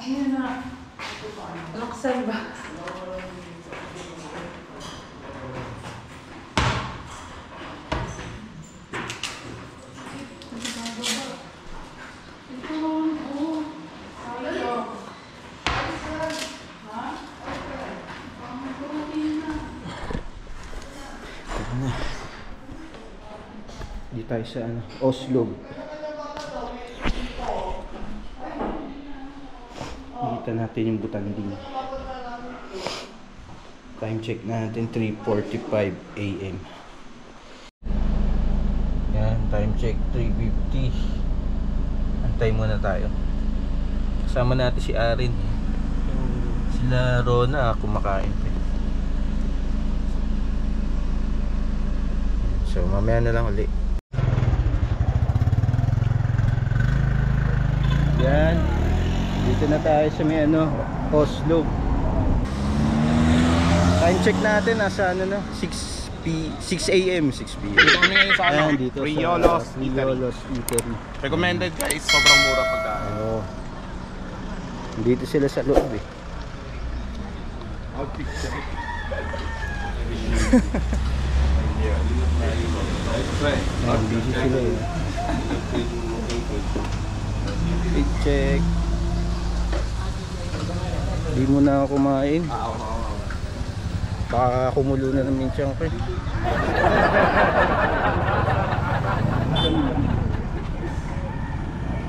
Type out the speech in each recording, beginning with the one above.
Ayun na. Laksan ba? Di tayo sa Oslo. Nakita natin yung Butanding. Time check natin 3:45 AM. Yan, time check 3:50. Antay muna tayo. Kasama natin si Arin. Sila Rona kumakain pa. So mamaya na lang ulit. Yan. Dito na tayo sa may Oslo. Time check natin nasa 6 AM. Dito kami ngayon sa dito Riolos sa Riolos Eatery. Recommended guys, sobrang mura pagkain. Oo. Dito sila sa loob eh. Busy sila eh. Check. Di mo na ako kumain. Baka kumulo na namin siyang pre.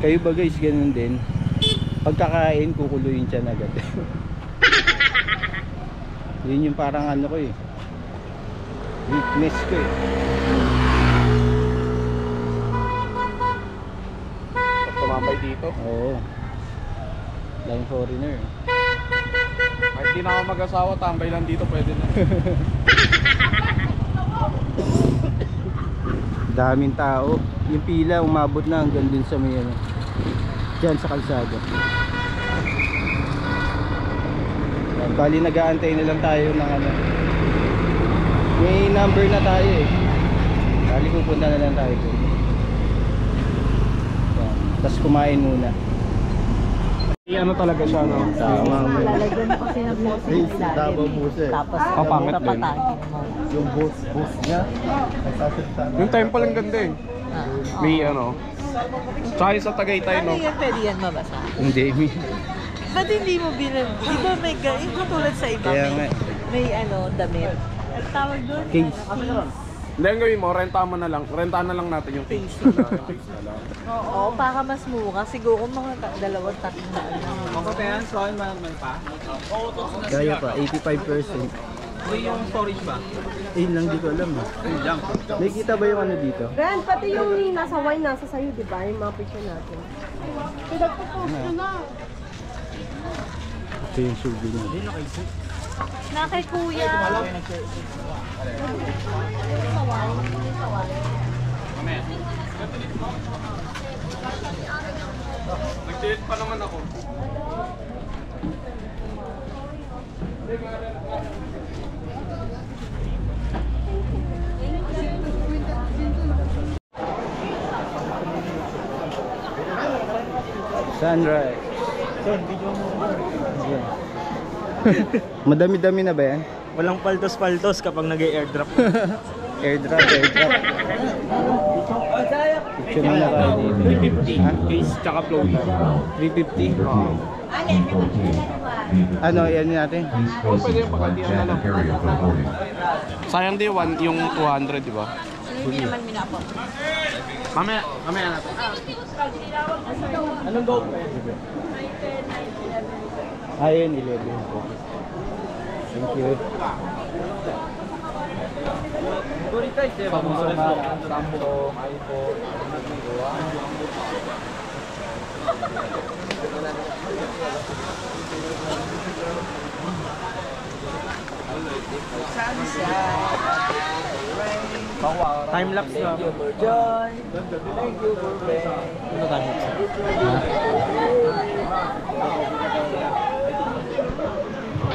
Kayo ba guys ganun din? Pagkakain kukuluin siya na agad. Yun yung parang ko eh. Weakness ko eh. Tumambay dito. Oo. Lang foreigner. Kahit di na ako mag-asawa, tambay lang dito pwede na. Daming tao. Yung pila umabot na hanggang dun sa may dyan sa kalsada. Bali nag-aantay na lang tayo ng may number na tayo eh. Bali pupunta na lang tayo dun. Tapos kumain muna. Talaga siya, no? Lalagyan mo kasi ng busi sa ilalim. Tapos pangit din. papatagin mo. Yung bus niya. Yung temple ang ganda eh. May tsaka sa Tagaytay, no? Ano yan, pwede yan mabasa? Hindi. Ba't hindi mo bilang? Di ba may yung katulad sa iba, Kaya nga. may damit. Ang tawag doon? Case. Hindi, ang gawin mo, rentahan na lang natin yung case na lang. Oo, para mas mura. Siguro mga dalawang tatlong na lang. Makapayan, saan man pa? Kaya pa, 85%. Yung storage ba? Lang di ko alam eh. May kita ba yung dito? Ren, pati yung nasa wine nasa sayo, di ba? Yung mga picture natin. Pinagpo-post ko na. Ito yung souvenir. Na kay kuya. Nag-delete pa naman ako. Sunrise. Madami-dami na ba yan? Walang paltos-paltos kapag nag-airdrop. Airdrop. Picture mo na tayo dito. 350 case tsaka floating. 350? Ano, yan natin? Pwede yung pagkatiyan na lang. Sayang di yung 200, di ba? Hindi naman minapo. Mamaya natin. Anong go? Ayun, 11. Thank you. Time lapse na. Thank you for joy. Thank you for pain. Ano time lapse?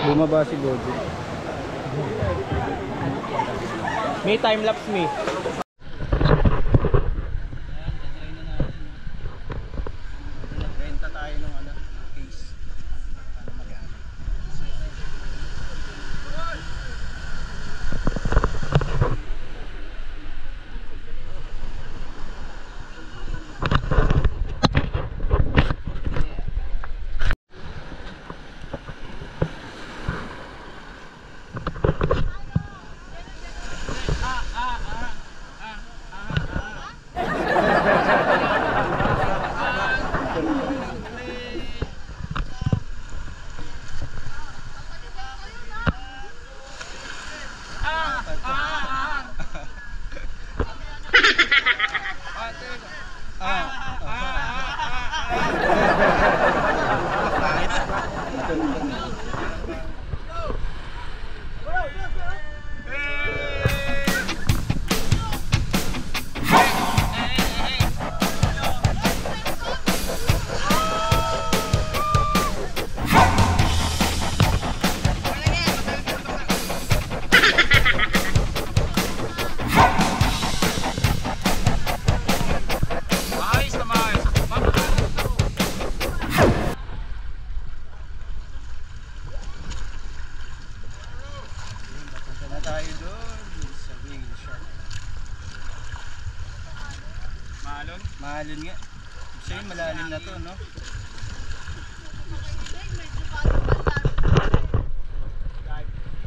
Bumaba si Bojo. May time lapse me. Renta tayo ng case. Mahalon nga. Siya yung malalim na to, no?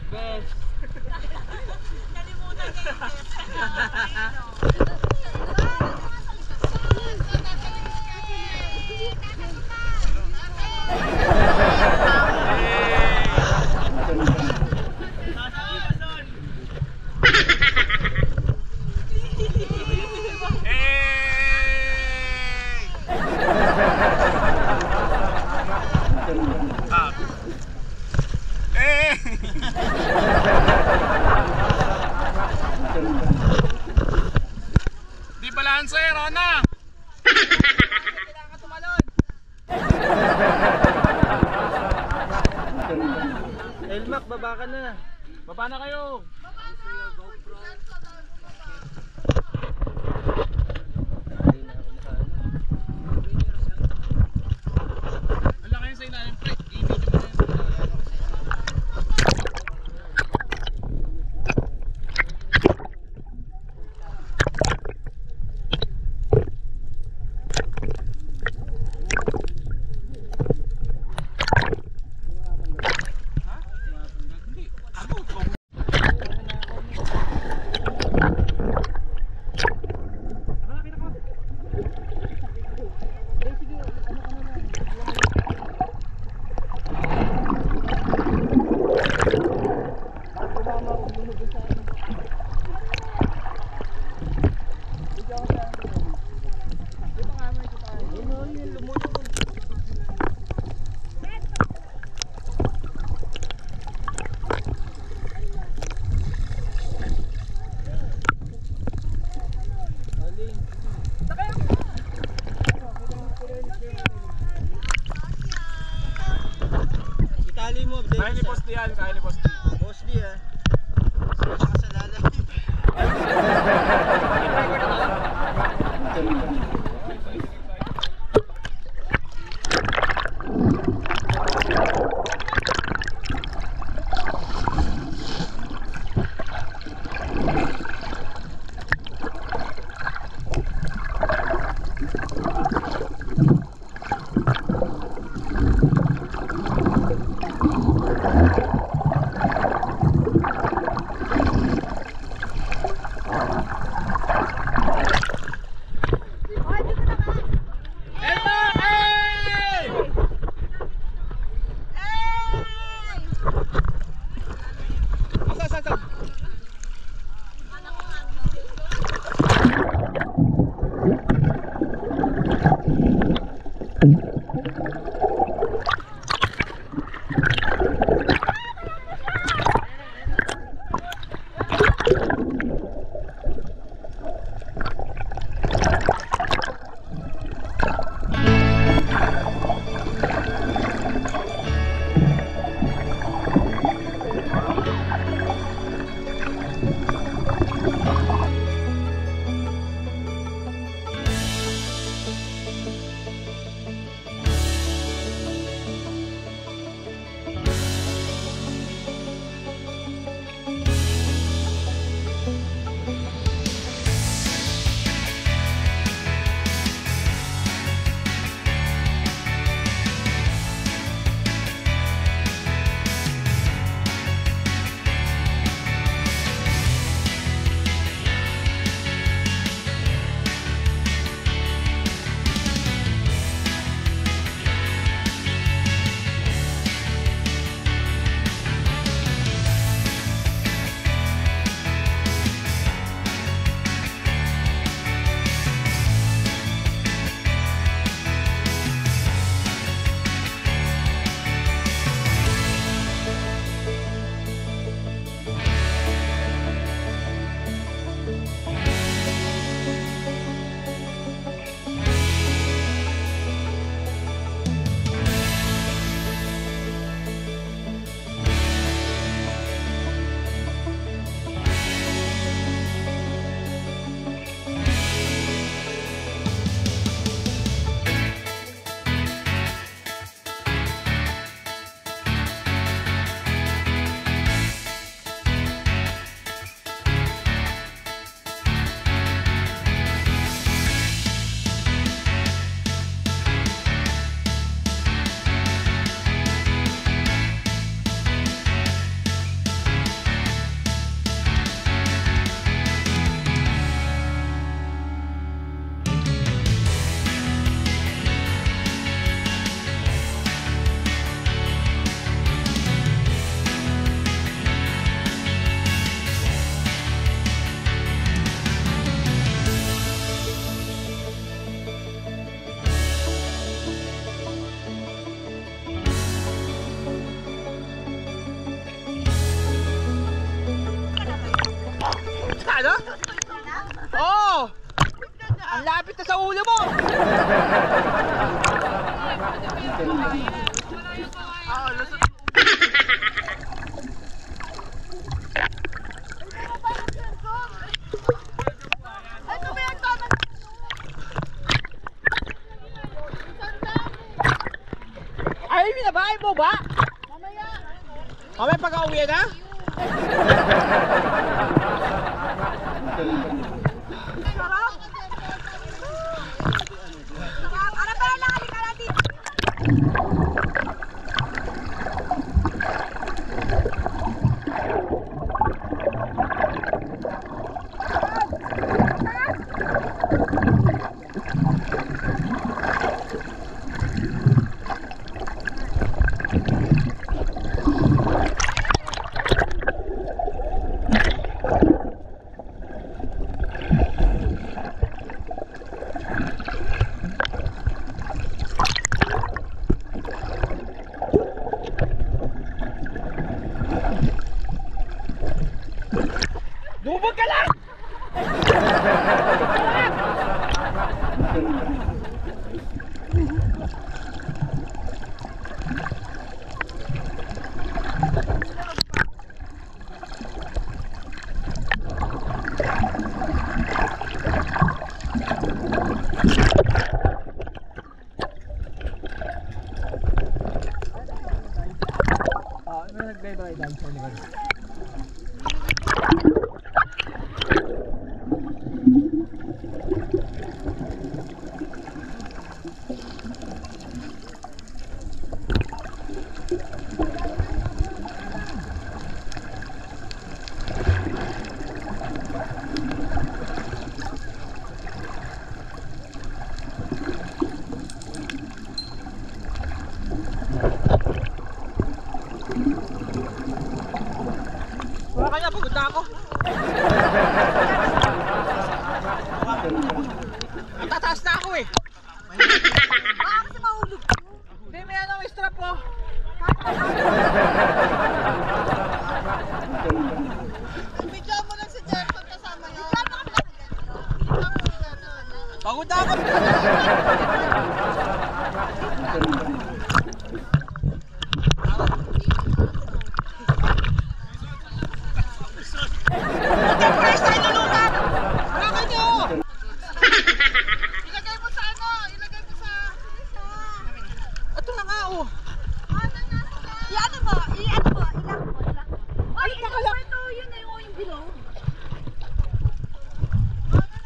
Best. Nalimutan niya yung Di balanse, Rona! Kailangan tumalon! Elmac, baba ka na. Baba na kayo! Ang laki sa ilalim, pre. I-video mo na yun. Itali mo, Kaya ni Posti yan, kaya ni Posti. Mostly ah. Sasya ka sa lalay. ano? Oo! Ang lapit na sa ulo mo! Ay, binabahay mo ba? Mamaya pag-uwi na? Lumabog ka lang! Wala ka na, pagod na ako. Tataas na ako eh. Baka kasi mahulog. Hindi, may ano, may strap po. Video mo lang si Jefferson kasama yun. Pagod na ako. Pag-press tayo lulutan! Wala nyo! Ilagay mo sa ano? Ilagay mo sa... Ito na nga oh. Iyan mo! Iyan mo! Ilang mo! Ay, ito yun na yung below.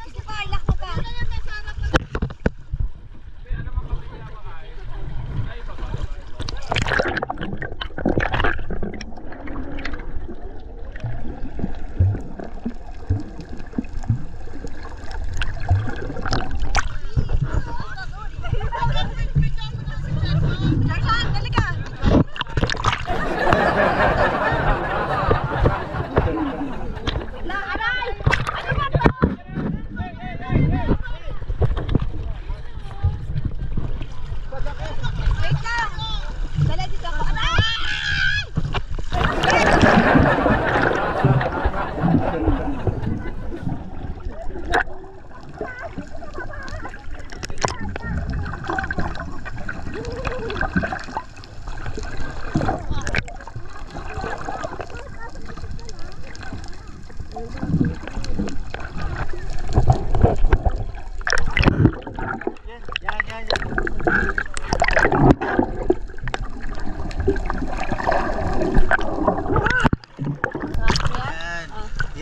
Sige pa, ilak mo pa. Jefferson, dali ka! Aray! Ano ba to? Wait lang! Dala dito ako. Aray!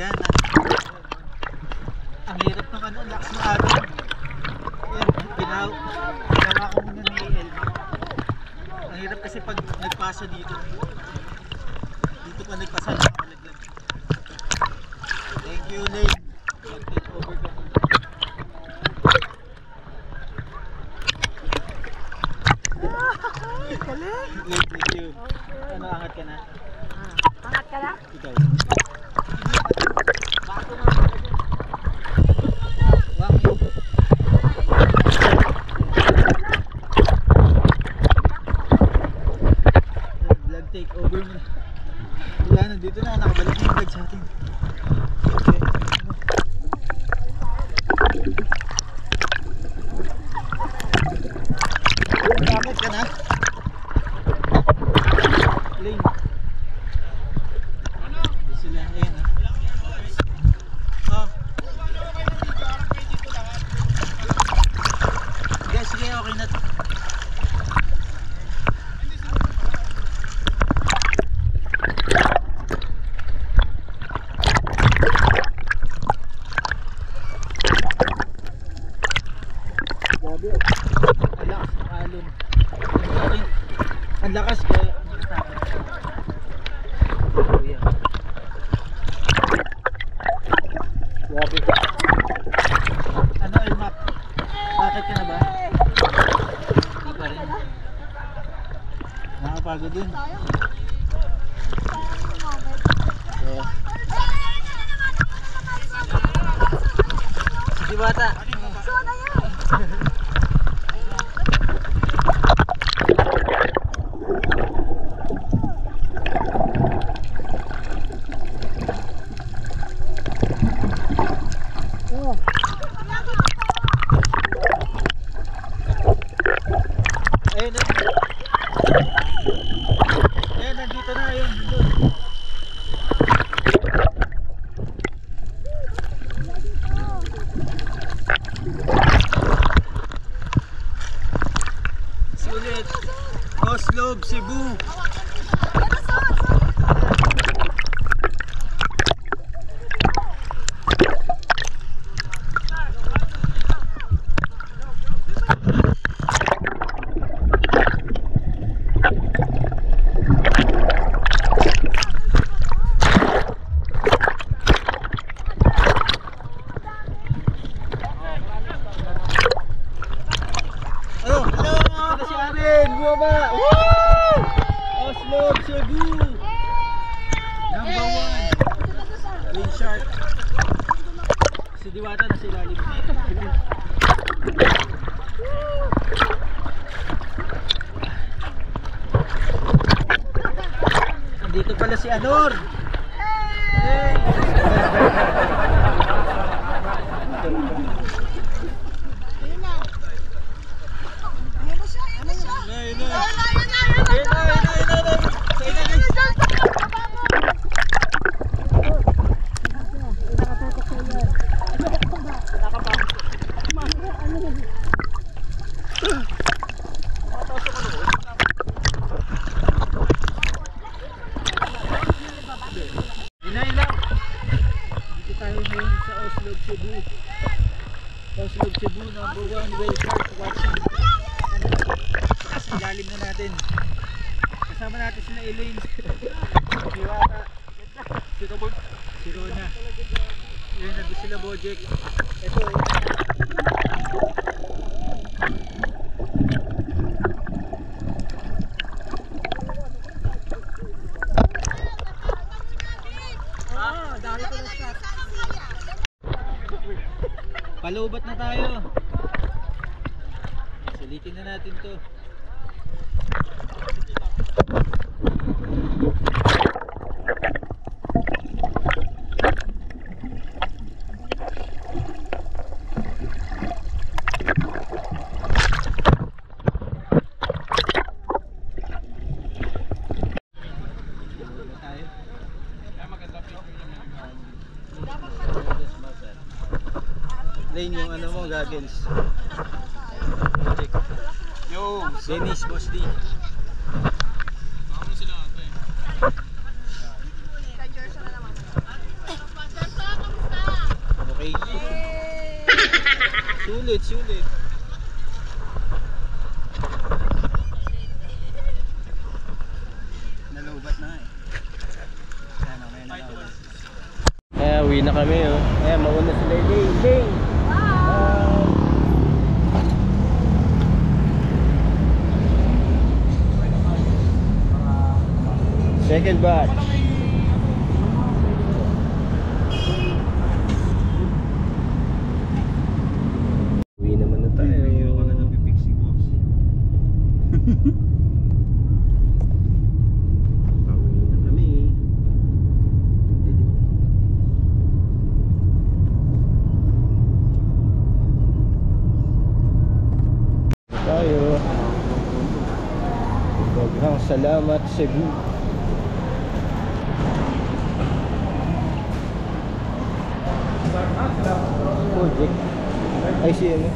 Yan. Ang hirap ng ano, lakas ng atin. Yan, ginawa ko muna ni El. Ang hirap kasi pag nagpasa dito. Dito pa nagpasa, nakalaglag. Thank you, Lane. Take over ka. Lane, thank you. Ano, angat ka na? Angat ka na? Ikaw. Wang yun. Vlog take over mo. Wala na, dito na, nakabalik na yung vlog sa atin. Okay. ka na? Lane. Hindi sila, ayun ha. Oh. Sige, sige, okay na to. Grabe, ang lakas ng alon. Ang lakas kaya natatakot. Oh, yeah. Grabe. Ano, Elmac? Bakit ka na ba? Hindi pa rin. Nakapagod din. Yeah. Sige bata. Ayun na. Ayun, nandito na. Ayun, dito. Sulit. Oslob, Cebu. Oh, hello! Ito si Aren! Bumaba! Woo! Oslob, Cebu! Number 1! Green shark! Si Diwata na sila ilalim. Andito pala si Anor! Hey! Dito tayo ngayon sa Oslob, Cebu. Oslob, Cebu, number 1 whale shark watching. Sa ilalim na natin. Kasama natin sila Elaine. Si Wata. Si Rona. Yun, nandun sila Bojack. Ito, palubat na tayo. Sulitin na natin to. Lane yung ano mo, goggles. Yo, Dennis, Boss D. Okay. Sulit, sulit. Nalubat na eh. Sana may nalawas. Kaya uwi na kami oh. Kaya mauna sila Elaine. Second batch. Uwi naman na tayo. Ako na napipixie box. Pauwi na kami. Tayo. Daghang salamat Cebu. Project. Ay si ano?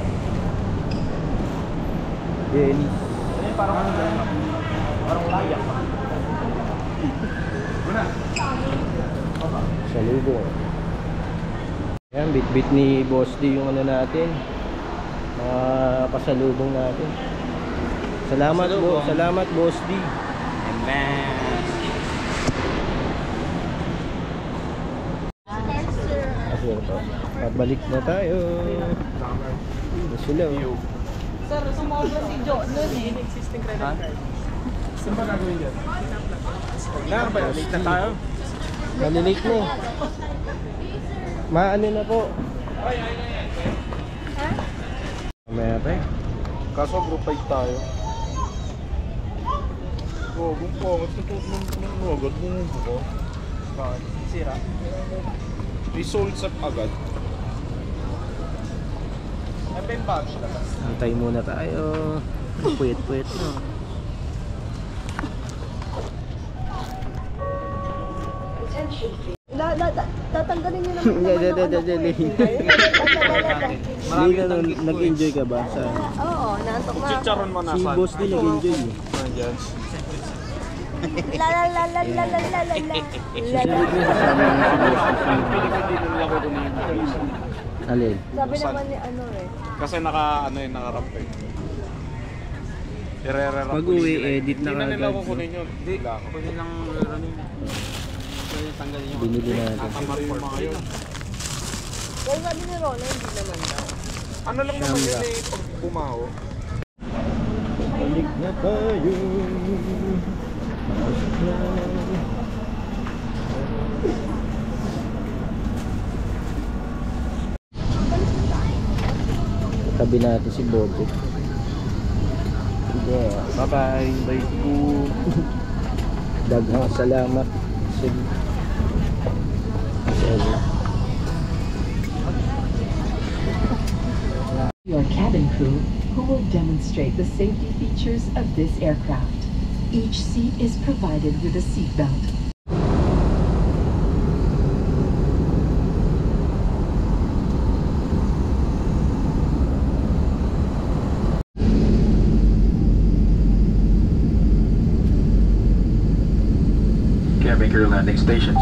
Dennis. Parang layak. Salubong. Ayan, bit-bit ni Boss D yung ano natin. Mga pasalubong natin. Salamat po, salamat Boss D. Asir po. Pabalik na tayo. Ito sila. Sir, sumobra si Jo nun eh. Saan ba gagawin dyan? Late na tayo. Malilate na eh. Maano na po. Mamaya pa eh. Kaso group 5 tayo. Gugong po. Mas nung agad mo ko. Bakit? Sira. Resold sa agad. Ano yung batch labas? Antay muna tayo. Puyet-puyet na. Tatanggalin niyo naman Hindi na nag-enjoy ka ba? Sa... Oo, naantok na. Chicharon mo Si Boss din nag-enjoy eh. Nandiyan. La la la la la la la la la. Alin? Sabi naman ni ano eh. Kasi naka-ramp eh. Irererap Pag-uwi, edit na Hindi na nila agad, kukunin yun. Hindi. Kunin lang running. Pwede tanggalin yung Binili natin. Tamar yung mga yun. Kaya sabi ni Rona, hindi naman daw. Ano lang naman yun eh, pag bumaho. Balik na tayo. Pasok na. Tabi natin si Bobo. Yeah. Bye-bye. Bye po. Daghang salamat. Your cabin crew, who will demonstrate the safety features of this aircraft. Each seat is provided with a seat belt. Cabin crew landing stations.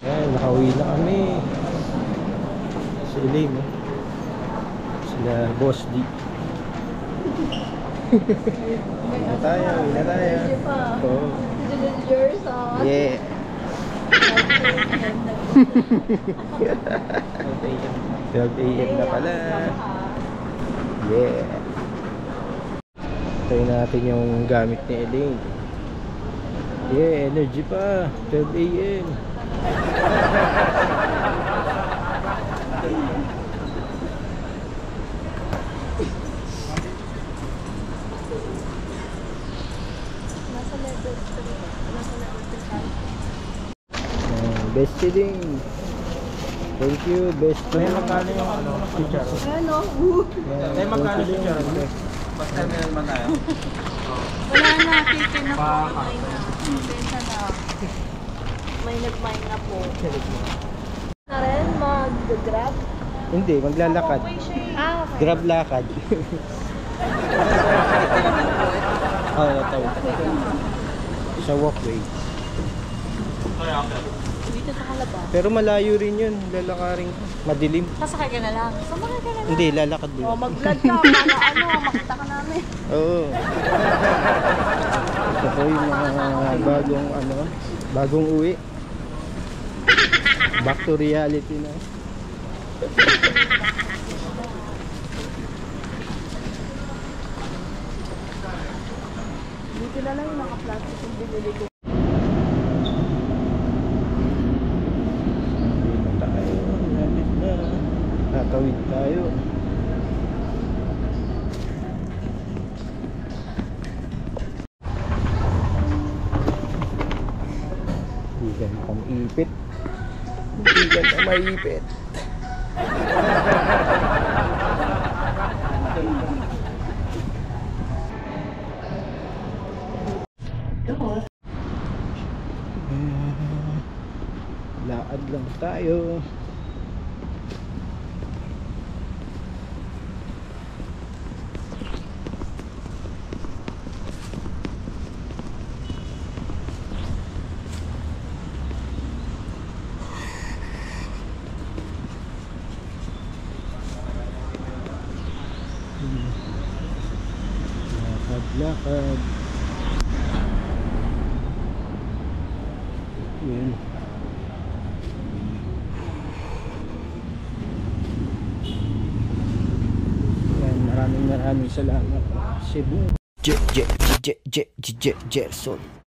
Ayan, nakauwi na kami. Sila mo. Sila Boss D. Uwi na tayo, uwi na tayo. Oo. Yeah. 12 AM na pala. Yeah. Tayo natin yung gamit ni Elaine. Yeah, energy pa. 12 AM. Best selling. Thank you, best selling. Magkano yung ano? Ano? Ay, magkano yung chicharon? First time na naman tayo. Wala na, titin na po. Benta na. May nagmine na po. Na rin, mag-grab? Hindi, maglalakad. Ah, okay. Grab lakad. Oo, tawag. Sa walkway. Dito sa kalaba. Pero malayo rin yun, lalakarin. Madilim. Sasakay ka na lang. Sumakay ka na lang. Hindi, lalakad din. O, mag-vlog ka para ano, makita ka namin. Oo. Ito po yung mga bagong uwi. Back to reality na. Dito na lang yung naka-plastic yung binili ko. Dito tayo, nalit na. Natawid tayo. maipit. Lakad lang tayo. Lakad. Yun. Yan, maraming salamat. Cebu. Gerson.